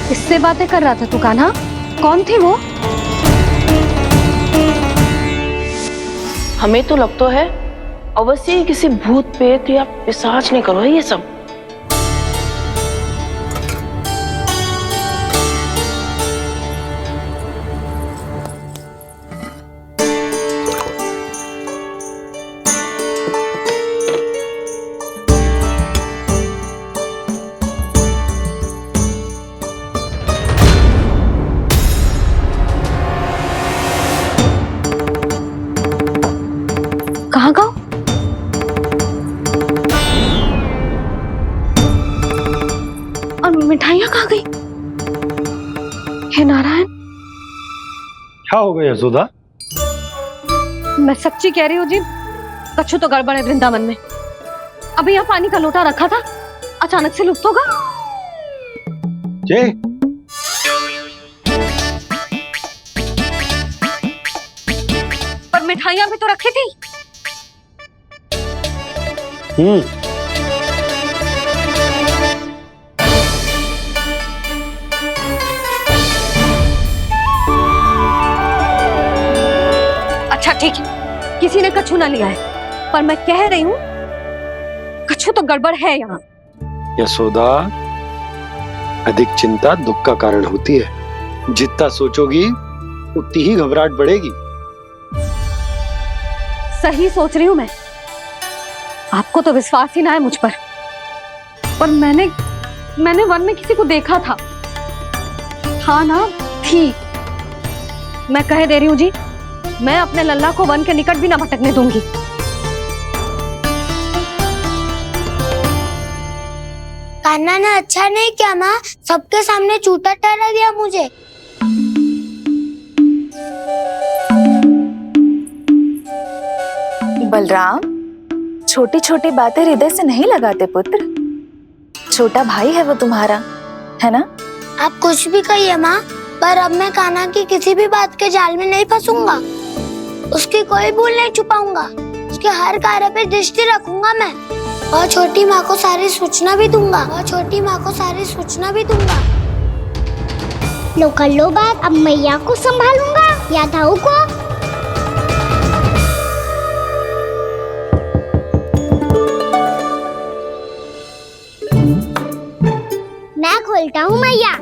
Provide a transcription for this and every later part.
किससे बातें कर रहा था तू कान्हा? कौन थी वो? हमें तो लगता है अवश्य ही किसी भूत प्रेत या पिशाच ने करो ये सब। कहाँ गाँव? और मिठाइयाँ कहाँ गई? हे नारायण, क्या हो गया यशोदा? मैं सच्ची कह रही हूँ जी, कछु तो गड़बड़ है वृंदावन में। अभी यहाँ पानी का लोटा रखा था, अचानक से लुप्त होगा। जय पर मिठाइयाँ भी तो रखी थी। अच्छा ठीक है, किसी ने कछु ना लिया है, पर मैं कह रही हूँ कछु तो गड़बड़ है यहाँ। यशोदा, अधिक चिंता दुख का कारण होती है। जितना सोचोगी उतनी ही घबराहट बढ़ेगी। सही सोच रही हूँ मैं। आपको तो विश्वास ही ना है मुझ पर मैंने वन में किसी को देखा था। हाँ ना, थी। मैं कह दे रही हूँ जी, मैं अपने लल्ला को वन के निकट भी ना भटकने दूंगी। कान्हा ने अच्छा नहीं किया माँ, सबके सामने झूठा ठहरा दिया मुझे। बलराम, छोटी छोटी बातें हृदय से नहीं लगाते पुत्र। छोटा भाई है वो तुम्हारा, है ना? आप कुछ भी कहिए माँ, पर अब मैं कान्हा की किसी भी बात के जाल में नहीं फंसूंगा। उसकी कोई भूल नहीं छुपाऊंगा। उसके हर कार्य पे दृष्टि रखूंगा मैं, और छोटी माँ को सारी सूचना भी दूंगा। लो कर लो बात, अब मैया को संभालूंगा या दाऊ को। मैं खोलता हूँ मैया।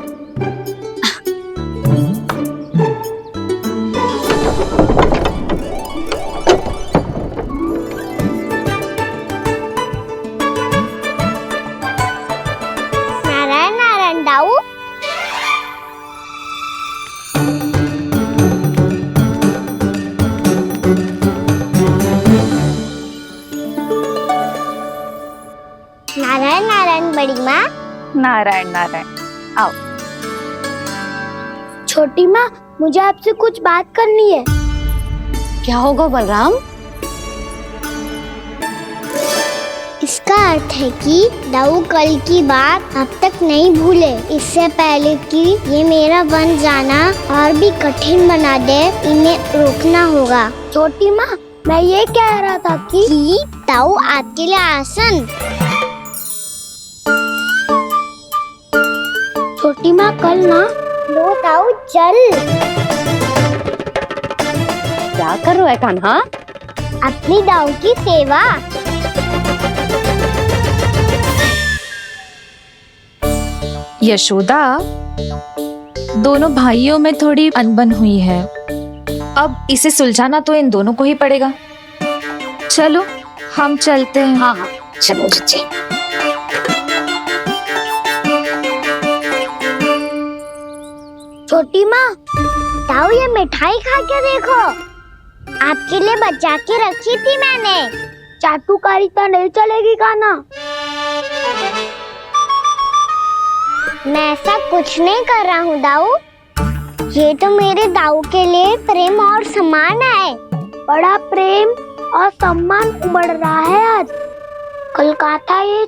नारायण नारायण दाऊ। नारायण नारायण बड़ी माँ। नारायण नारायण, आओ। छोटी माँ, मुझे आपसे कुछ बात करनी है। क्या होगा बलराम? इसका अर्थ है कि दाऊ कल की बात अब तक नहीं भूले। इससे पहले कि ये मेरा वन जाना और भी कठिन बना दे, इन्हें रोकना होगा। छोटी माँ, मैं ये कह रहा था कि दाऊ आपके लिए आसन। छोटी माँ, कल ना लो दाऊ चल। क्या कर रहा है कान्हा? अपनी दाऊ की सेवा। यशोदा, दोनों भाइयों में थोड़ी अनबन हुई है। अब इसे सुलझाना तो इन दोनों को ही पड़ेगा। चलो हम चलते हैं। हाँ हाँ, चलो जी। छोटी माँ, दाऊ ये मिठाई खा के देखो। आपके लिए बचा के रखी थी मैंने। चाटुकारिता नहीं चलेगी कान्हा। मैं ऐसा कुछ नहीं कर रहा हूँ दाऊ। ये तो मेरे दाऊ के लिए प्रेम और सम्मान है। बड़ा प्रेम और सम्मान उमड़ रहा है आज। कल कहा था ये,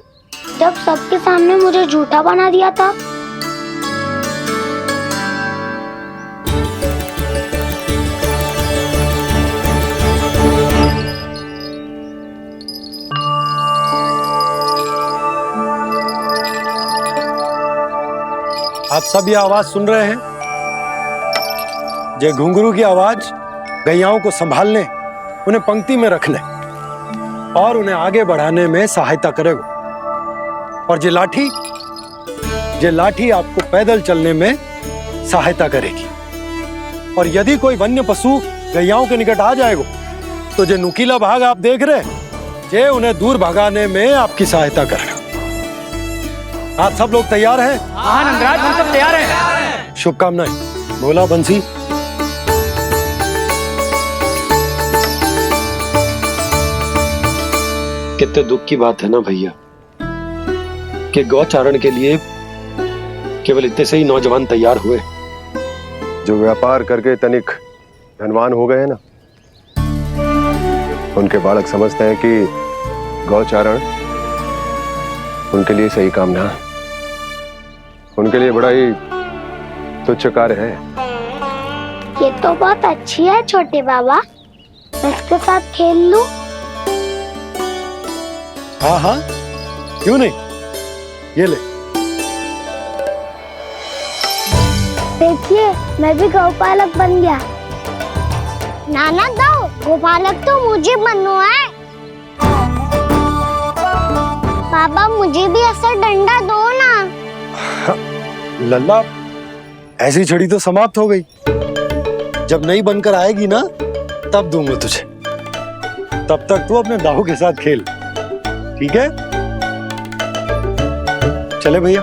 जब सबके सामने मुझे झूठा बना दिया था। आप सब ये आवाज सुन रहे हैं? ये घुंघरू की आवाज गैयाओं को संभालने, उन्हें पंक्ति में रखने और उन्हें आगे बढ़ाने में सहायता करेगा। और ये लाठी आपको पैदल चलने में सहायता करेगी। और यदि कोई वन्य पशु गैयाओं के निकट आ जाएगा तो ये नुकीला भाग आप देख रहे हैं, ये उन्हें दूर भगाने में आपकी सहायता करेगा। आप सब लोग तैयार हैं? हाँ नंदराज, हम सब तैयार हैं। शुभकामनाएं। बोला बंसी। कितने दुख की बात है ना भैया कि गौचारण के लिए केवल इतने से ही नौजवान तैयार हुए। जो व्यापार करके तनिक धनवान हो गए ना, उनके बालक समझते हैं कि गौचारण उनके लिए सही काम ना है, उनके लिए बड़ा ही तुच्छ कार्य है। ये तो बहुत अच्छी है छोटे बाबा, मैं इसके साथ खेल लूं? हाँ हाँ, क्यों नहीं, ये ले। देखिए, मैं भी गौपालक बन गया। नाना दो, गौपालक तो मुझे बनना है। पापा मुझे भी ऐसा डंडा दो ना। लल्ला, ऐसी छड़ी तो समाप्त हो गई। जब नई बनकर आएगी ना तब दूंगा तुझे। तब तक तू अपने दाऊ के साथ खेल, ठीक है? चले भैया।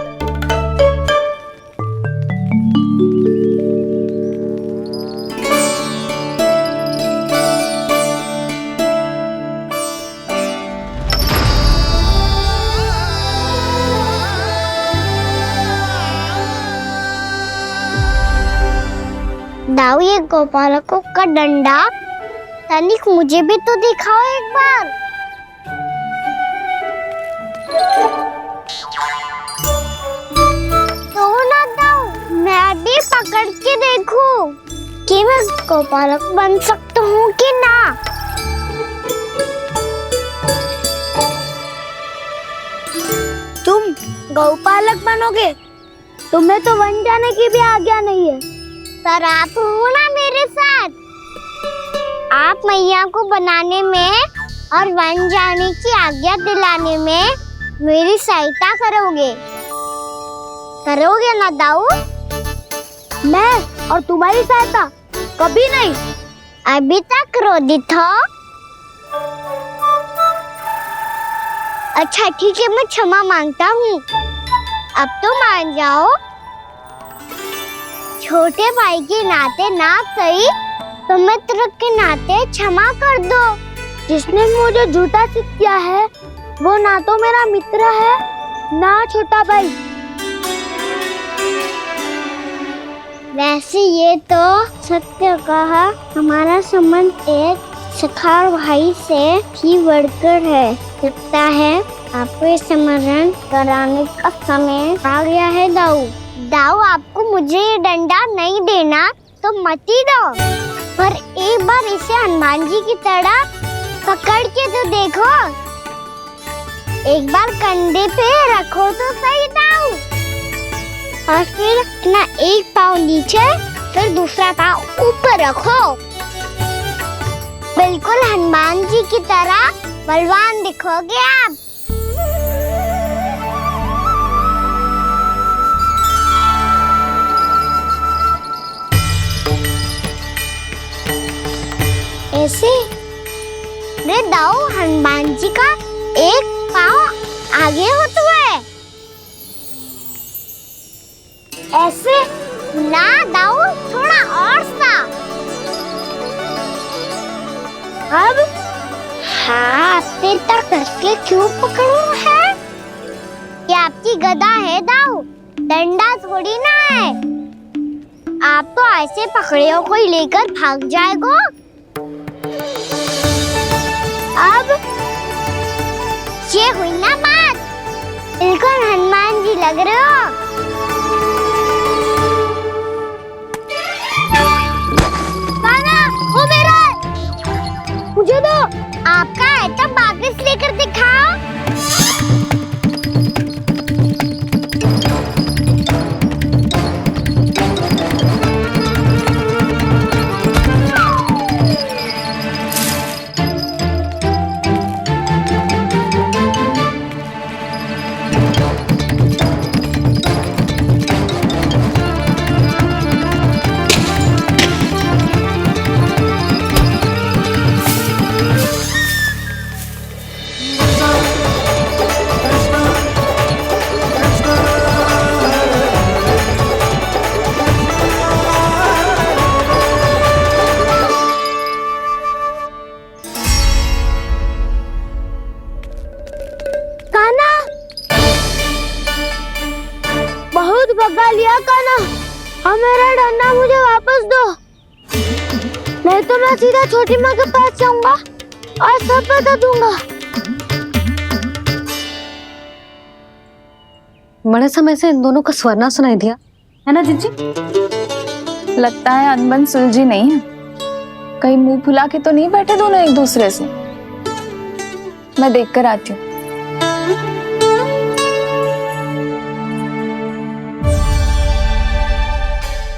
दाऊ, ये गोपालकों का डंडा तनिक मुझे भी तो दिखाओ एक बार। तो ना दाऊ, मैं भी पकड़ के देखूं कि मैं गोपालक बन सकता हूँ कि ना। तुम गौपालक बनोगे? तुम्हें तो वन जाने की भी आज्ञा नहीं है। पर आप हो ना मेरे साथ, आप मैया को बनाने में और वन जाने की आज्ञा दिलाने में मेरी सहायता करोगे ना दाऊ? मैं और तुम्हारी सहायता कभी नहीं। अभी तक क्रोधित हो? अच्छा ठीक है, मैं क्षमा मांगता हूँ। अब तो मान जाओ। छोटे भाई के नाते ना सही तो मित्र के नाते क्षमा कर दो। जिसने मुझे झूठा सिखाया है वो ना तो मेरा मित्र है ना छोटा भाई। वैसे ये तो सत्य कहा, हमारा संबंध एक सखार भाई से भी बढ़कर है। लगता है आपको स्मरण कराने का समय आ गया है दाऊ। दाऊ, आपको मुझे ये डंडा नहीं देना तो मत ही दो, पर एक बार इसे हनुमान जी की तरह पकड़ के तो देखो। एक बार कंधे पे रखो तो सही दाऊ, और फिर अपना एक पाँव नीचे फिर दूसरा पाँव ऊपर रखो। बिल्कुल हनुमान जी की तरह बलवान दिखोगे आप। ऐसे रे दाऊ, हनुमान जी का एक पाँव आगे होता है। ऐसे ना दाऊ, थोड़ा और सा। अब हाथ पे तक कसके क्यों पकड़ू है? ये आपकी गदा है दाऊ, डंडा थोड़ी ना है। आप तो ऐसे पकड़ियों को लेकर भाग जाएगो। अब ये हुई ना बात, बिल्कुल हनुमान जी लग रहे हो। पाना, वो मेरा है। मुझे दो। आपका आइटम वापस लेकर दिखाओ। भगा लिया कान्हा। अब मेरा डंडा मुझे वापस दो, नहीं तो मैं सीधा छोटी माँ के पास जाऊंगा और सब बता दूंगा। बड़े समय से इन दोनों का स्वर ना सुनाई दिया, है ना जीजी? लगता है अनबन सुलझी नहीं है। कहीं मुंह फुला के तो नहीं बैठे दोनों एक दूसरे से। मैं देख कर आती हूँ।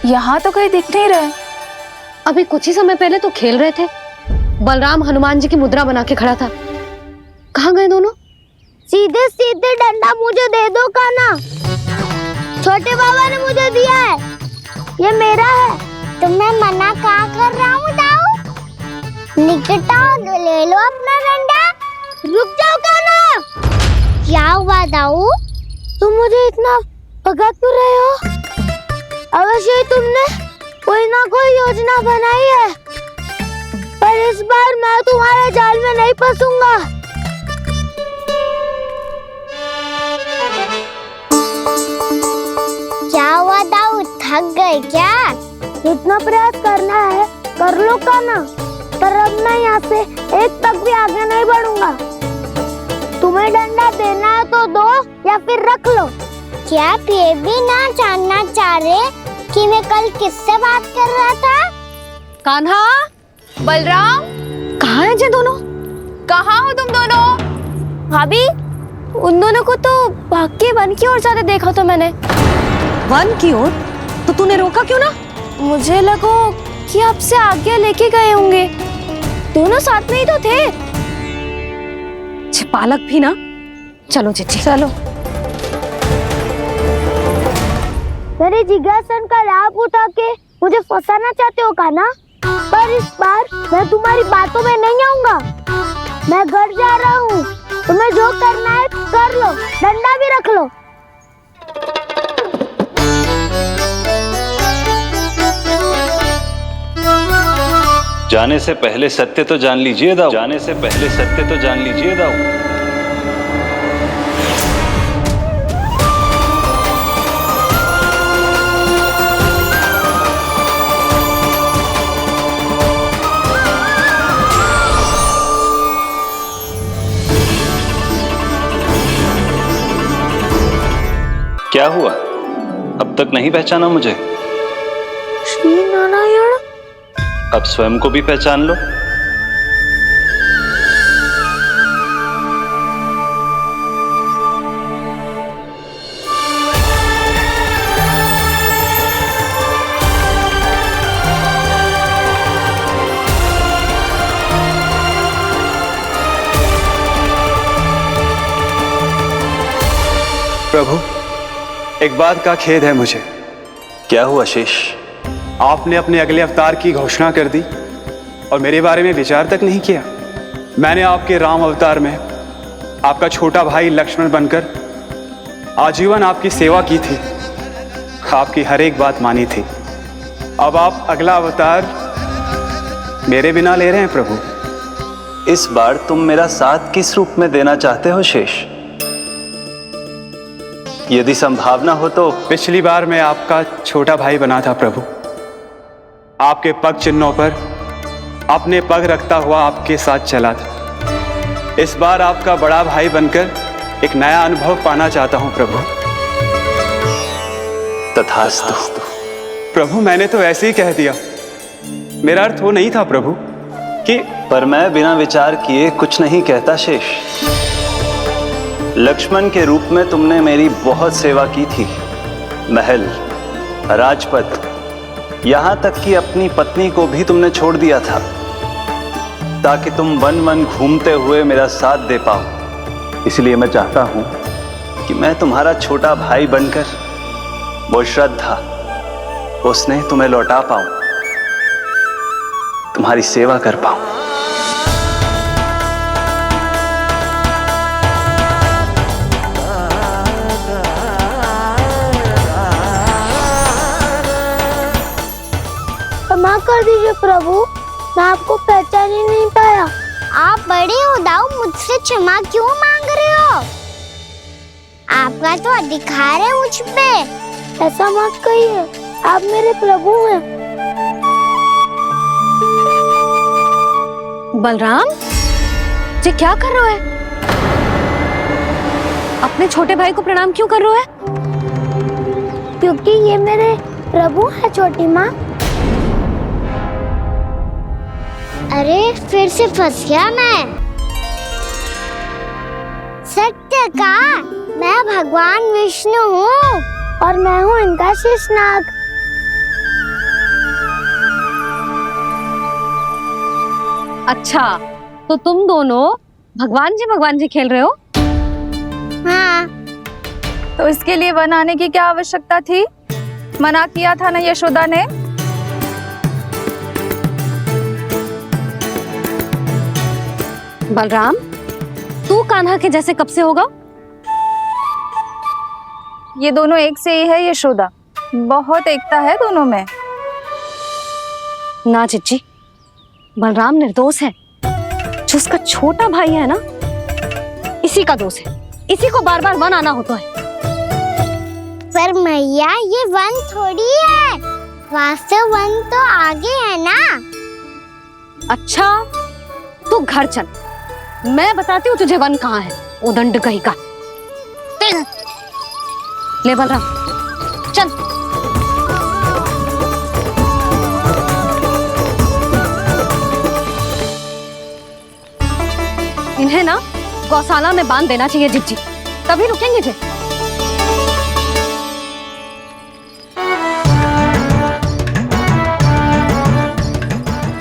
यहाँ तो कहीं दिख नहीं रहे। अभी कुछ ही समय पहले तो खेल रहे थे। बलराम हनुमान जी की मुद्रा बना के खड़ा था। कहाँ गए दोनों? सीधे सीधे डंडा मुझे दे दो कान्हा। छोटे बाबा ने मुझे दिया है, ये मेरा है। तो मैं मना कहाँ कर रहा हूँ दाऊ? निकट आओ, ले लो अपना डंडा। रुक जाओ कान्हा। क्या हुआ दाऊ? तुम मुझे इतना भगा क्यों रहे हो? अवश्य ही तुमने कोई ना कोई योजना बनाई है, पर इस बार मैं तुम्हारे जाल में नहीं फंसूंगा। क्या हुआ दाऊ, थक गए क्या? इतना प्रयास करना है कर लो कान्हा, पर अब मैं यहाँ से एक तक भी आगे नहीं बढ़ूंगा। तुम्हें डंडा देना है तो दो या फिर रख लो। क्या आप ये भी ना जानना चाह रहे कि मैं कल किससे बात कर रहा था? कान्हा, बलराम, कहाँ है ये दोनों? कहाँ हो तुम दोनों? भाभी, उन दोनों को तो भाग के वन की ओर जाते देखा तो मैंने। वन की ओर? तो तूने रोका क्यों ना? मुझे लगा कि आपसे आगे लेके गए होंगे। दोनों साथ में ही तो थे। पालक भी ना। चलो जीजी चलो। मेरे जिज्ञासन का लाभ उठा के मुझे फंसाना चाहते हो कान्हा, पर इस बार मैं तुम्हारी बातों में नहीं आऊंगा। मैं घर जा रहा हूँ, तुम्हें जो करना है कर लो, डंडा भी रख लो। जाने से पहले सत्य तो जान लीजिए दाऊ। जाने से पहले सत्य तो जान लीजिए दाऊ। क्या हुआ? अब तक नहीं पहचाना मुझे? श्री नारायण। अब स्वयं को भी पहचान लो। प्रभु, एक बात का खेद है मुझे। क्या हुआ शेष? आपने अपने अगले अवतार की घोषणा कर दी और मेरे बारे में विचार तक नहीं किया। मैंने आपके राम अवतार में आपका छोटा भाई लक्ष्मण बनकर आजीवन आपकी सेवा की थी, आपकी हर एक बात मानी थी। अब आप अगला अवतार मेरे बिना ले रहे हैं प्रभु। इस बार तुम मेरा साथ किस रूप में देना चाहते हो शेष? यदि संभावना हो तो। पिछली बार मैं आपका छोटा भाई बना था प्रभु, आपके पग चिन्हों पर अपने पग रखता हुआ आपके साथ चला था। इस बार आपका बड़ा भाई बनकर एक नया अनुभव पाना चाहता हूं प्रभु। तथास्तु। प्रभु, मैंने तो ऐसे ही कह दिया, मेरा अर्थ वो नहीं था प्रभु कि। पर मैं बिना विचार किए कुछ नहीं कहता शेष। लक्ष्मण के रूप में तुमने मेरी बहुत सेवा की थी। महल, राजपथ, यहां तक कि अपनी पत्नी को भी तुमने छोड़ दिया था ताकि तुम वन वन घूमते हुए मेरा साथ दे पाओ। इसलिए मैं चाहता हूं कि मैं तुम्हारा छोटा भाई बनकर वो श्रद्धा, वो स्नेह तुम्हें लौटा पाऊं, तुम्हारी सेवा कर पाऊं। क्षमा कर दीजिए प्रभु, मैं आपको पहचान ही नहीं पाया। आप बड़े हो दाऊ, मुझसे क्षमा क्यों मांग रहे हो? आपका तो अधिकार है मुझ पे। ऐसा मत कहिए, आप मेरे प्रभु हैं। बलराम, ये क्या कर रहा है? अपने छोटे भाई को प्रणाम क्यों कर रहा है? क्योंकि ये मेरे प्रभु है छोटी माँ। अरे फिर से फंस गया मैं। सत्य का, मैं भगवान विष्णु हूँ और मैं हूँ इनका शेषनाग। अच्छा, तो तुम दोनों भगवान जी खेल रहे हो? हाँ। तो इसके लिए वन आने की क्या आवश्यकता थी? मना किया था ना यशोदा ने। बलराम, तू कान्हा के जैसे कब से होगा? ये दोनों एक से ही है यशोदा, बहुत एकता है दोनों में। ना चिच्ची, बलराम निर्दोष है। जो उसका छोटा भाई है ना, इसी का दोष है। इसी को बार बार वन आना होता है। पर मैया, ये वन थोड़ी है, वास्तव वन तो आगे है ना। अच्छा, तू घर चल, मैं बताती हूँ तुझे वन कहाँ है। उदंड कहीं का। ले बलराम, चल। इन्हें ना गौशाला में बांध देना चाहिए जिज्जी, तभी रुकेंगे जे।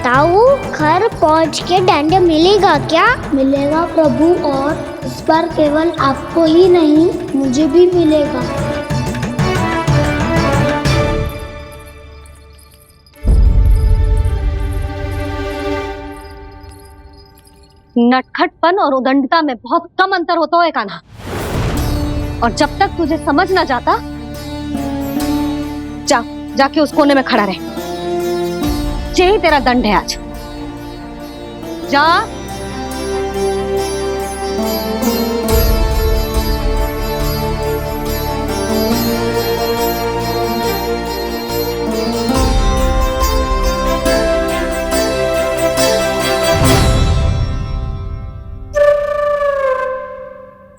ताऊ, घर पहुंच के दंड मिलेगा क्या? मिलेगा प्रभु, और इस बार केवल आपको ही नहीं, मुझे भी मिलेगा। नटखटपन और उदंडता में बहुत कम अंतर होता है कान्हा, और जब तक तुझे समझ ना जाता, जाके उस कोने में खड़ा रहे। यही तेरा दंड है आज। जा।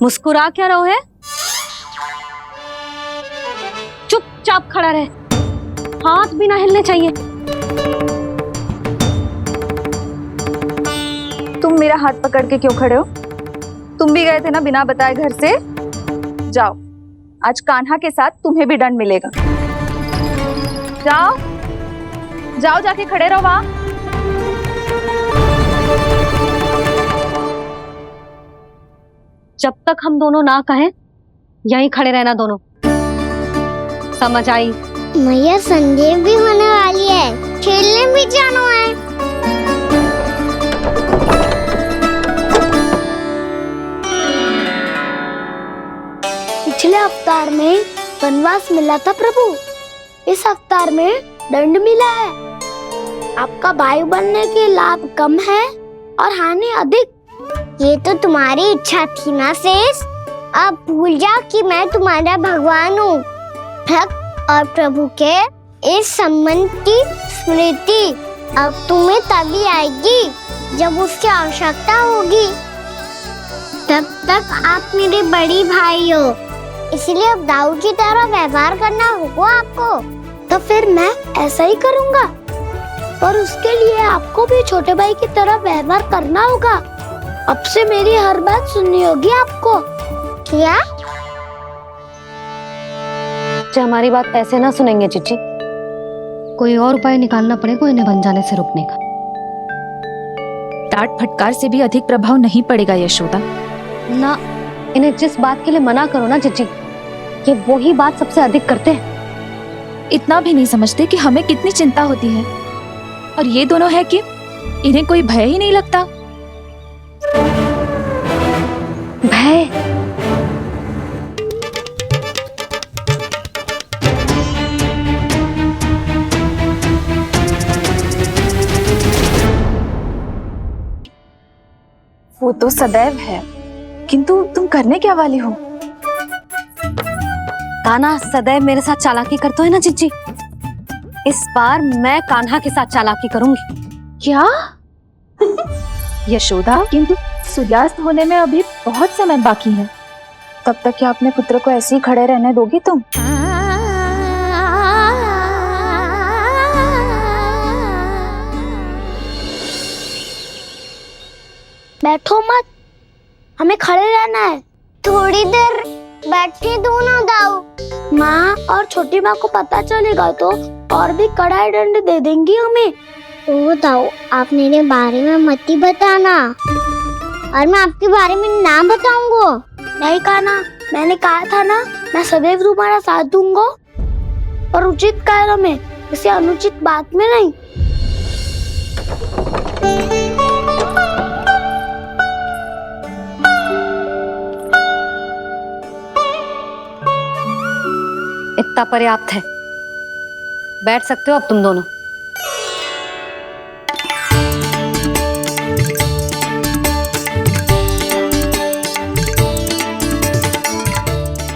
मुस्कुरा क्या रहो है? चुपचाप खड़ा रहे, हाथ भी ना हिलने चाहिए। तुम मेरा हाथ पकड़ के क्यों खड़े हो? तुम भी गए थे ना बिना बताए घर से। जाओ, आज कान्हा के साथ तुम्हें भी दंड मिलेगा। जाओ जाओ, जाके खड़े रहो वहां। जब तक हम दोनों ना कहें, यहीं खड़े रहना दोनों। समझ आई? मैया, संध्या भी होने वाली है, खेलने भी जाना है। पिछले अवतार में वनवास मिला था प्रभु, इस अवतार में दंड मिला है। आपका भाई बनने के लाभ कम है और हानि अधिक। ये तो तुम्हारी इच्छा थी ना शेष। अब भूल जाओ कि मैं तुम्हारा भगवान हूँ। भक्त और प्रभु के इस संबंध की स्मृति अब तुम्हें तभी आएगी जब उसकी आवश्यकता होगी। तब तक आप मेरे बड़ी भाई हो, इसलिए अब दाऊ की तरह व्यवहार करना होगा आपको। तो फिर मैं ऐसा ही करूँगा, पर उसके लिए आपको भी छोटे भाई की तरह व्यवहार करना होगा। अब से मेरी हर बात सुननी होगी आपको। क्या? हमारी बात ऐसे ना सुनेंगे चिच्ची, कोई और उपाय निकालना पड़ेगा इन्हें बन जाने से रुकने का। डांट फटकार से भी अधिक प्रभाव नहीं पड़ेगा यशोदा। ना, इन्हें जिस बात के लिए मना करो ना चिच्ची, ये वही बात सबसे अधिक करते हैं। इतना भी नहीं समझते कि हमें कितनी चिंता होती है, और ये दोनों है कि इन्हें कोई भय ही नहीं लगता। भय? वो तो सदैव है, किंतु तुम करने क्या वाली हो? कान्हा सदैव मेरे साथ चालाकी करता है ना जीजी, इस बार मैं कान्हा के साथ चालाकी करूंगी। क्या? यशोदा, किंतु सूर्यास्त होने में अभी बहुत समय बाकी है, तब तक क्या अपने पुत्र को ऐसे ही खड़े रहने दोगी तुम? बैठो मत, हमें खड़े रहना है। थोड़ी देर बैठे दो ना दाऊ। माँ और छोटी माँ को पता चलेगा तो और भी कड़ा दंड दे देंगी हमें। ओ दाऊ, आप मेरे बारे में मत ही बताना, और मैं आपके बारे में ना बताऊंगा। नहीं कान्हा, मैंने कहा था ना, मैं सदैव तुम्हारा साथ दूंगा, और उचित कार्य में, किसी अनुचित बात में नहीं। इतना पर्याप्त है, बैठ सकते हो अब तुम दोनों।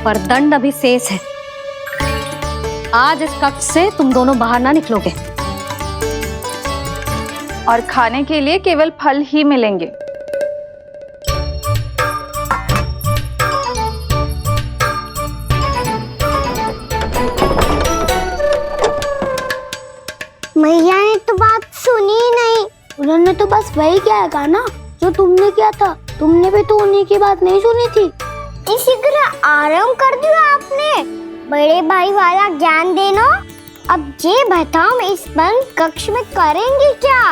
पर दंड अभी शेष है। आज इस कक्ष से तुम दोनों बाहर ना निकलोगे, और खाने के लिए केवल फल ही मिलेंगे। मैया ने तो बात सुनी ही नहीं। उन्होंने तो बस वही किया ना जो तुमने किया था। तुमने भी तो उन्हीं की बात नहीं सुनी थी। इसी तरह आराम कर दिया आपने। बड़े भाई वाला ज्ञान देना। अब ये बताओ, इस बंद कक्ष में करेंगे क्या?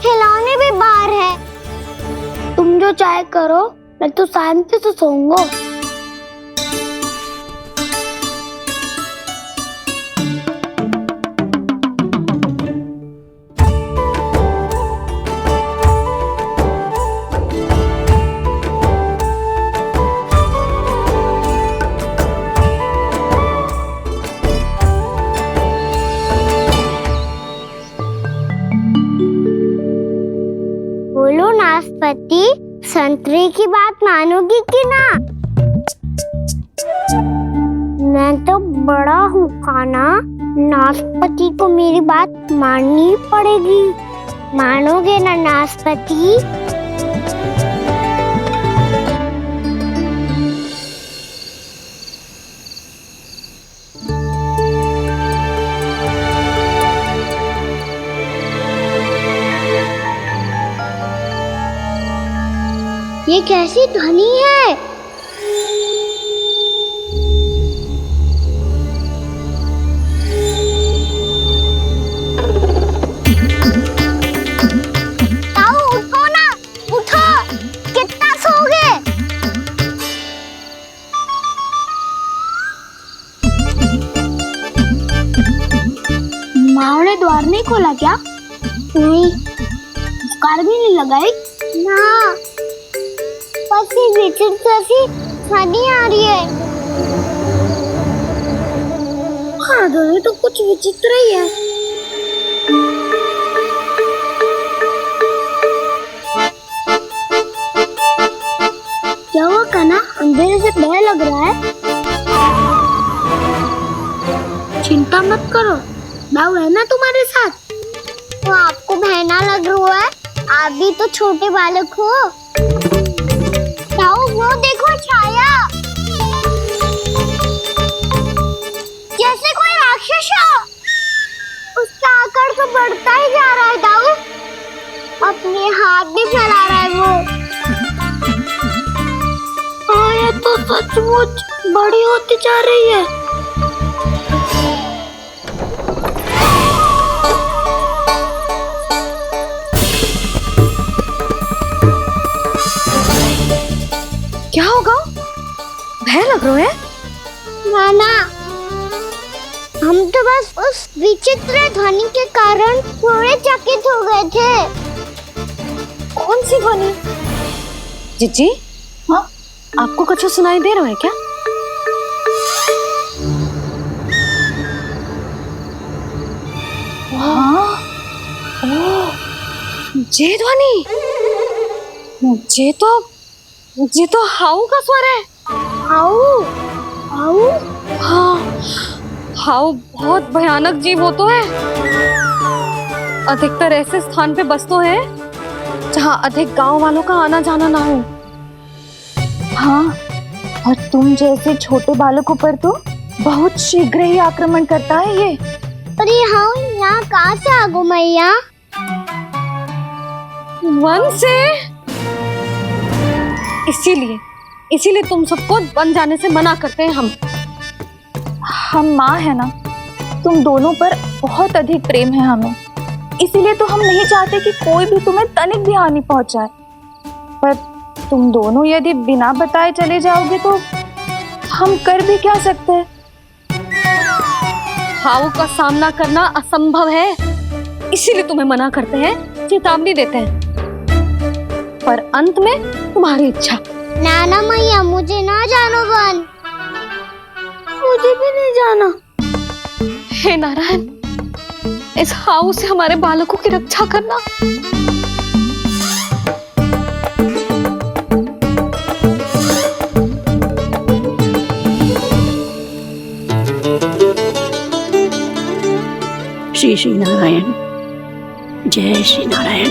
खिलौने भी बाहर है। तुम जो चाहे करो, मैं तो शांति से सोऊंगा। बोलो नाशपाती, संतरे की बात मानोगी कि ना? मैं तो बड़ा हूँ कान्हा, नाशपाती को मेरी बात माननी पड़ेगी। मानोगे ना नाशपाती? ये कैसी ध्वनि है? ताऊ उठो ना, उठो, कितना सोओगे? माँ ने द्वार नहीं खोला क्या? नहीं। कार भी नहीं लगाई? ना, पसी विचित्र सी ध्वनि आ रही है। हाँ, ध्वनि तो कुछ विचित्र ही है। क्या हुआ कान्हा, अंधेरे से भय लग रहा है? चिंता मत करो, दाऊ है ना तुम्हारे साथ। तो आपको भय ना लग रहा है? आप भी तो छोटे बालक हो। दाऊ, वो देखो छाया, जैसे कोई राक्षस हो। उसका आकार तो बढ़ता ही जा रहा है दाऊ, अपने हाथ भी फैला रहा है वो। हाँ, ये तो सचमुच बड़ी होती जा रही है। क्या होगा? भय लग रहा है? नाना, हम तो बस उस विचित्र ध्वनि के कारण थोड़े चकित हो गए थे। कौन सी ध्वनि? जीजी, हाँ, आपको कुछ सुनाई दे रहा है क्या? हाँ, ये ध्वनि, ये तो हाउ का स्वर है। हाउ? हाउ? हाँ हाउ बहुत भयानक जीव हो तो है। अधिकतर ऐसे स्थान पे बसते हैं जहाँ अधिक गांव वालों का आना जाना ना हो। हाँ, और तुम जैसे छोटे बालकों पर तो बहुत शीघ्र ही आक्रमण करता है ये। अरे हाँ, यहाँ कहाँ से आ गो मैया? वन से। इसीलिए तुम सबको वन जाने से मना करते हैं हम माँ है ना, तुम दोनों पर बहुत अधिक प्रेम है हमें, इसीलिए तो हम नहीं चाहते कि कोई भी तुम्हें तनिक भी हानि पहुंचाए। पर तुम दोनों यदि बिना बताए चले जाओगे तो हम कर भी क्या सकते हैं? हाउ का सामना करना असंभव है, इसीलिए तुम्हें मना करते हैं, चेतावनी देते हैं। पर अंत में तुम्हारी इच्छा। नाना मैया, मुझे ना जानो वन। मुझे भी नहीं जाना। हे नारायण, इस हाउ से हमारे बालकों की रक्षा करना। श्री श्री नारायण, जय श्री नारायण।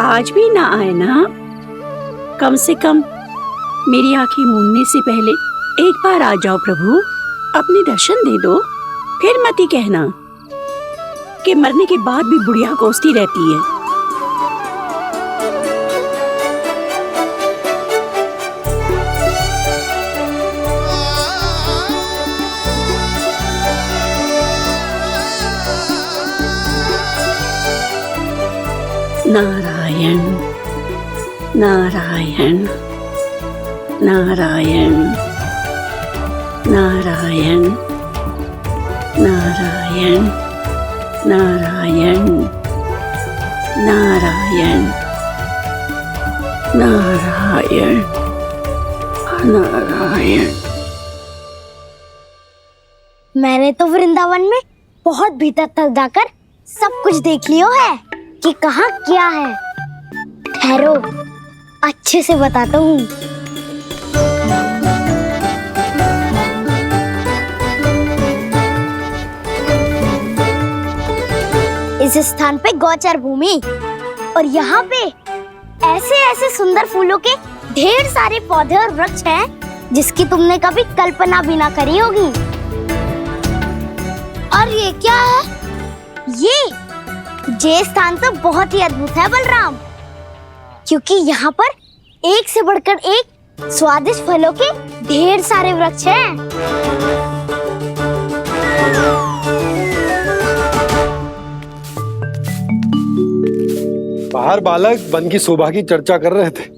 आज भी ना आए ना? कम से कम मेरी आंखें मूंदने से पहले एक बार आ जाओ प्रभु, अपने दर्शन दे दो। फिर मत ही कहना कि मरने के बाद भी बुढ़िया कोसती रहती है। नारायण नारायण नारायण नारायण नारायण नारायण नारायण नारायण नारायण। मैंने तो वृंदावन में बहुत भीतर तक जाकर सब कुछ देख लियो है कि कहाँ क्या है। ठहरो, अच्छे से बताता हूँ। इस स्थान पे गोचर भूमि और यहाँ पे ऐसे ऐसे सुंदर फूलों के ढेर सारे पौधे और वृक्ष हैं जिसकी तुमने कभी कल्पना भी ना करी होगी। और ये क्या है? ये स्थान तो बहुत ही अद्भुत है बलराम, क्योंकि यहाँ पर एक से बढ़कर एक स्वादिष्ट फलों के ढेर सारे वृक्ष हैं। बाहर बालक वन की शोभा की चर्चा कर रहे थे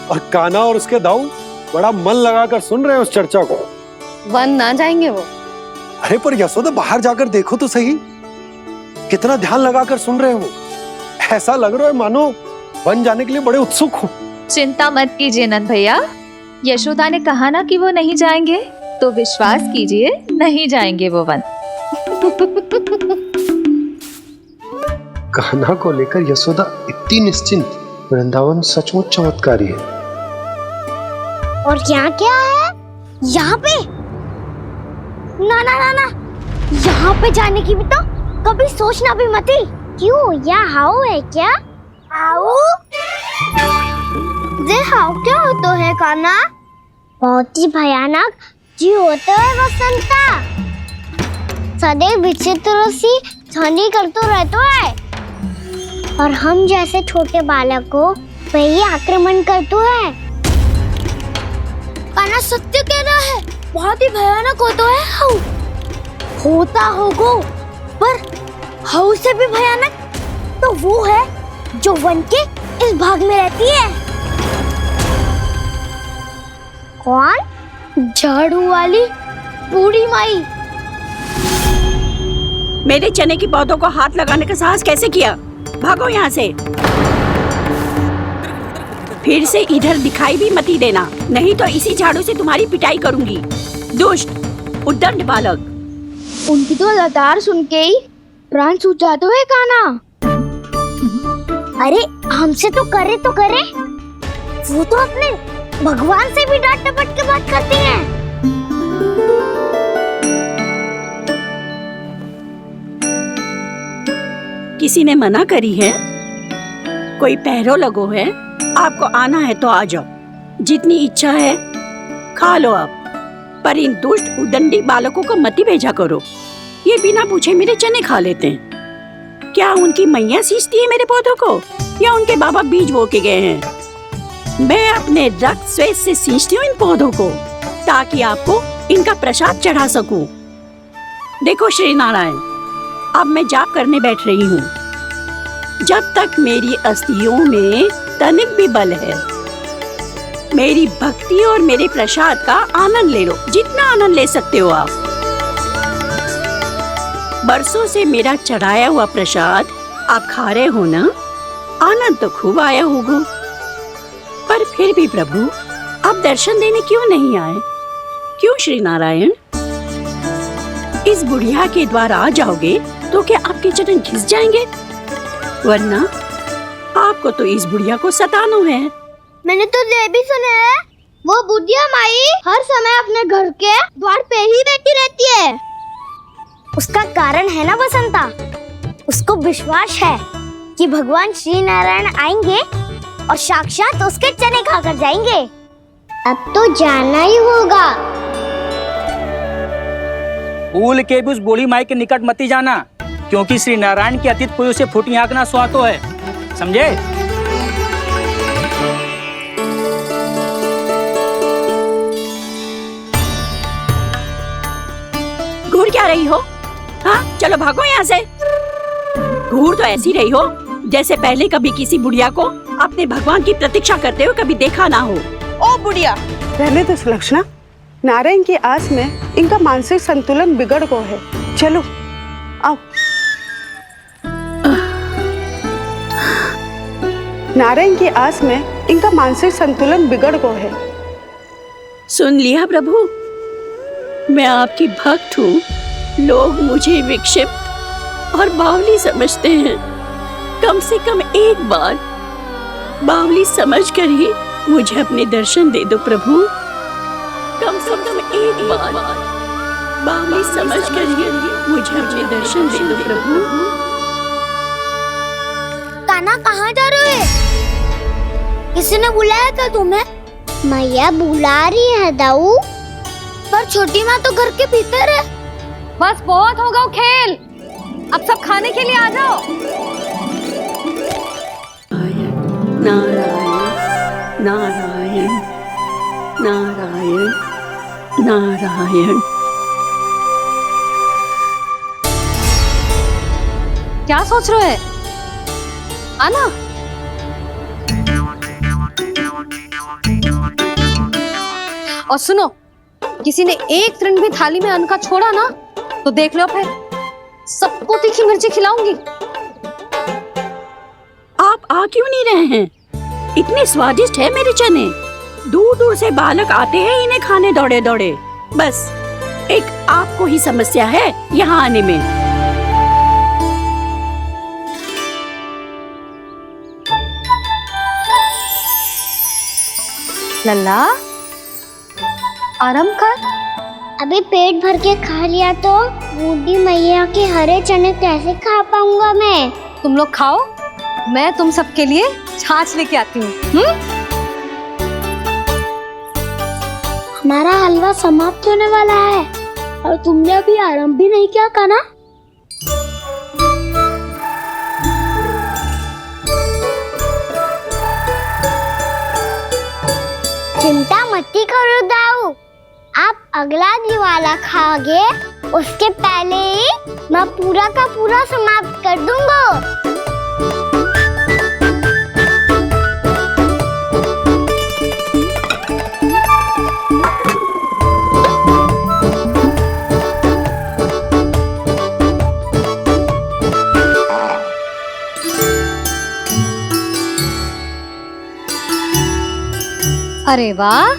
और कान्हा और उसके दाऊ बड़ा मन लगाकर सुन रहे हैं उस चर्चा को। वन ना जाएंगे वो। अरे पर यशोदा, बाहर जाकर देखो तो सही, कितना ध्यान लगाकर सुन रहे हो। ऐसा लग रहा है मानो वन जाने के लिए बड़े उत्सुक हो। चिंता मत कीजिए नंद भैया, यशोदा ने कहा ना कि वो नहीं जाएंगे, तो विश्वास कीजिए नहीं जाएंगे वो वन। कान्हा को लेकर यशोदा इतनी निश्चिंत, वृंदावन सचमुच चमत्कारी है। और यहाँ क्या है? यहाँ पे ना ना ना ना, यहाँ पे जाने की भी तो कभी सोचना भी मत ही। क्यों, यह हाउ है क्या? हाउ? ये हाउ क्या होता है कान्हा? बहुत ही भयानक जी होता है वसंता। सदैव विचित्र सी ध्वनि करते रहता है और हम जैसे छोटे बालक को वही आक्रमण करते है। कान्हा सत्य कह रहा है, बहुत ही भयानक होता है हाउ। होता होगा, पर हाउ से भी भयानक तो वो है जो वन के इस भाग में रहती है। कौन? झाड़ू वाली बूढ़ी माई। मेरे चने की पौधों को हाथ लगाने का साहस कैसे किया? भागो यहाँ से। फिर से इधर दिखाई भी मत ही देना, नहीं तो इसी झाड़ू से तुम्हारी पिटाई करूंगी। दुष्ट उद्दंड बालक। उनकी तो लतार सुन के ही प्राण छूट जाते हुए कान्हा। अरे हमसे तो करे, वो तो अपने भगवान से भी डांट डपट के बात करती हैं। किसी ने मना करी है? कोई पहरो लगो है? आपको आना है तो आ जाओ, जितनी इच्छा है खा लो आप, पर इन दुष्ट उदंडी बालकों को मत ही भेजा करो। ये बिना पूछे मेरे चने खा लेते हैं। क्या उनकी मैया सींचती है मेरे पौधों को, या उनके बाबा बीज बो के गए हैं? मैं अपने रक्त स्वेद से सींचती हूँ इन पौधों को, ताकि आपको इनका प्रसाद चढ़ा सकूं। देखो श्री नारायण, अब मैं जाप करने बैठ रही हूँ। जब तक मेरी अस्थियों में तनिक भी बल है, मेरी भक्ति और मेरे प्रसाद का आनंद ले लो, जितना आनंद ले सकते हो आप। बरसों से मेरा चढ़ाया हुआ प्रसाद आप खा रहे हो ना, आनंद तो खूब आया होगा। पर फिर भी प्रभु, आप दर्शन देने क्यों नहीं आए? क्यों श्री नारायण? इस बुढ़िया के द्वार आ जाओगे तो क्या आपके चरण घिस जाएंगे? वरना आपको तो इस बुढ़िया को सताना है। मैंने तो ये भी सुना है, वो बुढ़िया माई हर समय अपने घर के द्वार पे ही बैठी रहती है। उसका कारण है ना बसंता, उसको विश्वास है कि भगवान श्री नारायण आएंगे और साक्षात उसके चने खाकर जाएंगे। अब तो जाना ही होगा। भूल के भी उस बूढ़ी माई के निकट मत ही जाना, क्योंकि श्री नारायण की अतीत कोई उसे फूटी आंख ना सुहातो है, समझे? घूर क्या रही हो? हाँ, चलो भागो यहाँ से। घूर तो ऐसी रही हो जैसे पहले कभी किसी बुढ़िया को अपने भगवान की प्रतीक्षा करते हुए कभी देखा ना हो। ओ बुढ़िया, रहने तो सुलक्षणा, नारायण की आस में इनका मानसिक संतुलन बिगड़ गया है। चलो आओ। नारायण की आस में इनका मानसिक संतुलन बिगड़ गया है। सुन लिया प्रभु, मैं आपकी भक्त हूँ। लोग मुझे विक्षिप्त और बावली समझते हैं। कम से कम एक बार बावली समझकर ही मुझे अपने दर्शन दे दो प्रभु। कम से कम एक बार बावली समझकर ही मुझे अपने दर्शन दे दो प्रभु। कान्हा, कहाँ जा रहे हो? किसी ने बुलाया था तुम्हें? मैया बुला रही है दाऊ, पर छोटी माँ तो घर के भीतर है। बस बहुत होगा वो खेल, अब सब खाने के लिए आ जाओ। नारायण नारायण नारायण नारायण। क्या सोच रहे हो? आना। और सुनो, किसी ने एक तृण भी थाली में अन्न का छोड़ा ना, तो देख लो फिर सबको तीखी मिर्ची खिलाऊंगी। आप आ क्यों नहीं रहे हैं? इतने स्वादिष्ट है मेरे चने। दूर दूर से बालक आते हैं इन्हें खाने दौड़े दौड़े। बस एक आपको ही समस्या है यहाँ आने में। लल्ला, आराम कर। अभी पेट भर के खा लिया तो बूढ़ी मैया के हरे चने कैसे खा पाऊंगा मैं? तुम लोग खाओ, मैं तुम सबके लिए छाछ लेके आती हूँ। हमारा हलवा समाप्त होने वाला है और तुमने अभी आराम भी नहीं किया कान्हा। चिंता मत करो दाऊ, आप अगला दिवाला खाओगे उसके पहले ही मैं पूरा का पूरा समाप्त कर दूंगा। अरे वाह,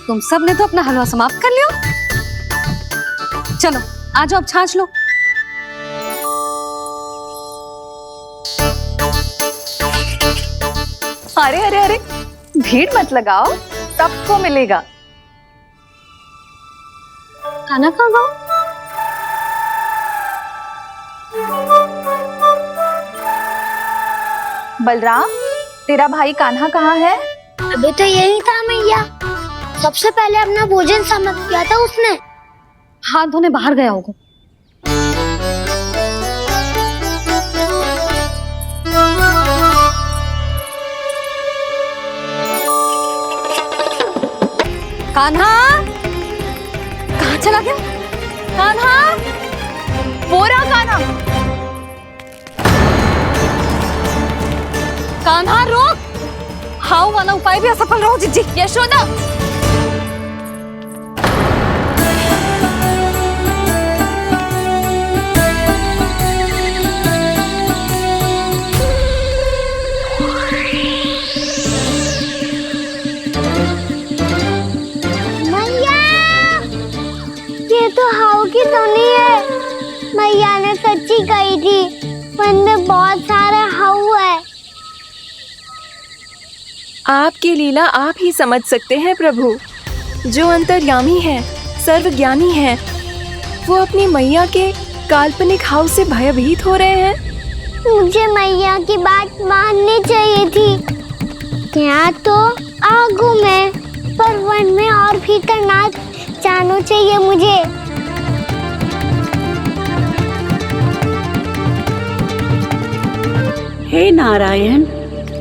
तुम सब ने तो अपना हलवा समाप्त कर लिया। चलो आ जाओ, अब छाछ लो। अरे अरे अरे, भीड़ मत लगाओ, सबको मिलेगा। खाना खा गो। बलराम, तेरा भाई कान्हा कहाँ है? अभी तो यही था मैया। सबसे पहले अपना भोजन समाप्त किया था उसने। हाथ धोने बाहर गया होगा। कान्हा कहाँ चला गया? कान्हा, वो रहा कान्हा। कान्हा रोक! हाउ वाला उपाय भी असफल रहो जिज्जी। यशोदा, मैया, ये तो हाउ की धुनी है। मैया ने सच्ची कही थी, वन में बहुत सारे हाउ है। आपकी लीला आप ही समझ सकते हैं प्रभु। जो अंतर्यामी है, सर्वज्ञानी है, वो अपनी मैया के काल्पनिक हाव से भयभीत हो रहे हैं। मुझे मैया की बात माननी चाहिए थी। यहाँ तो आगू में, पर वन में और भीतर ना जाना चाहिए मुझे। हे नारायण,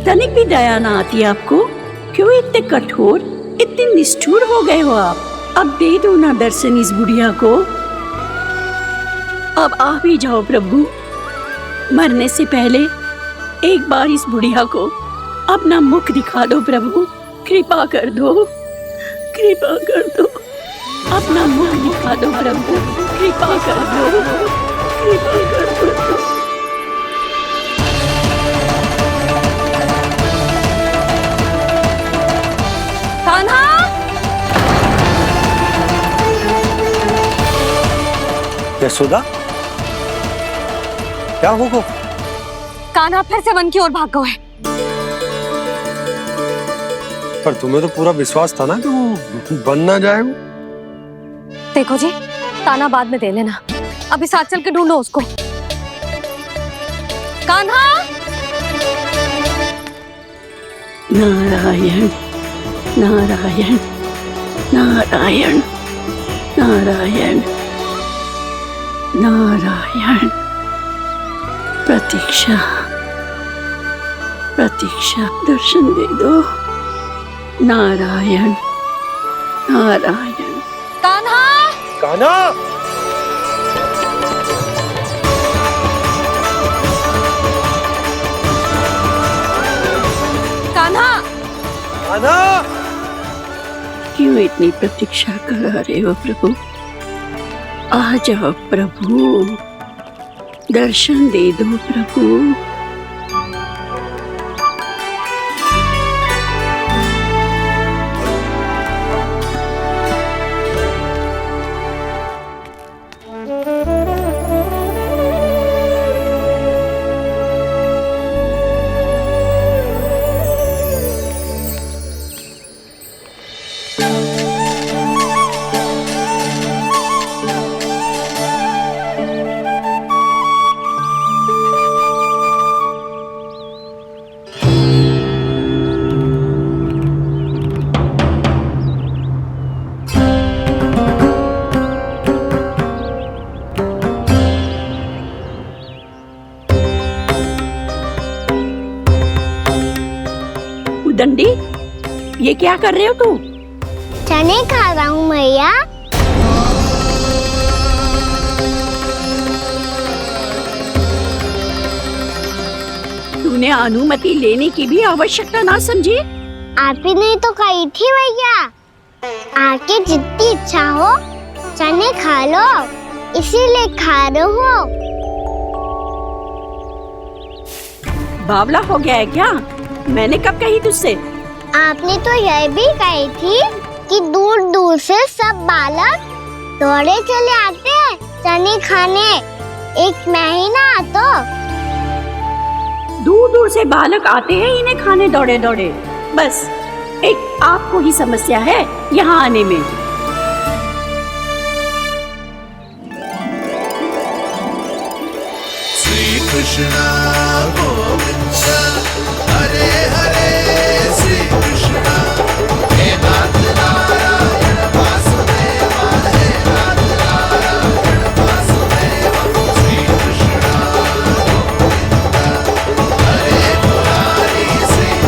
तनिक भी दया ना आती आपको? क्यों इतने कठोर, इतने निष्ठुर हो गए हो आप? अब दे दो ना दर्शन इस बुढ़िया को। अब आ भी जाओ प्रभु। मरने से पहले एक बार इस बुढ़िया को अपना मुख दिखा दो प्रभु। कृपा कर दो, कृपा कर दो। अपना मुख दिखा दो प्रभु, कृपा कर दो, कृपा कर दो। कान्हा! यशोदा, क्या होगा? कान्हा फिर से वन की ओर भाग गया है। पर तुम्हें तो पूरा विश्वास था ना कि वो बन ना जाए। वो देखो जी, ताना बाद में दे लेना, अभी साथ चल के ढूंढो उसको। कान्हा! नारायण, नारायण, नारायण, नारायण, नारायण। प्रतीक्षा, प्रतीक्षा, दर्शन दे दो। नारायण, नारायण। कान्हा! कान्हा! कान्हा! कान्हा! क्यों इतनी प्रतीक्षा करा रहे हो प्रभु? आ जाओ प्रभु, दर्शन दे दो प्रभु। दंडी, ये क्या कर रहे हो तू? चने खा रहा हूँ मैया। तूने अनुमति लेने की भी आवश्यकता ना समझी? आप ही ने तो कही थी मैया, आके जितनी इच्छा हो चने खा लो, इसीलिए खा रहे हो। बावला हो गया है क्या? मैंने कब कही तुझसे? आपने तो यह भी कही थी कि दूर दूर से सब बालक दौड़े चले आते हैं चने खाने। एक महीना तो दूर दूर से बालक आते हैं इन्हें खाने दौड़े दौड़े। बस एक आपको ही समस्या है यहाँ आने में। श्री कृष्ण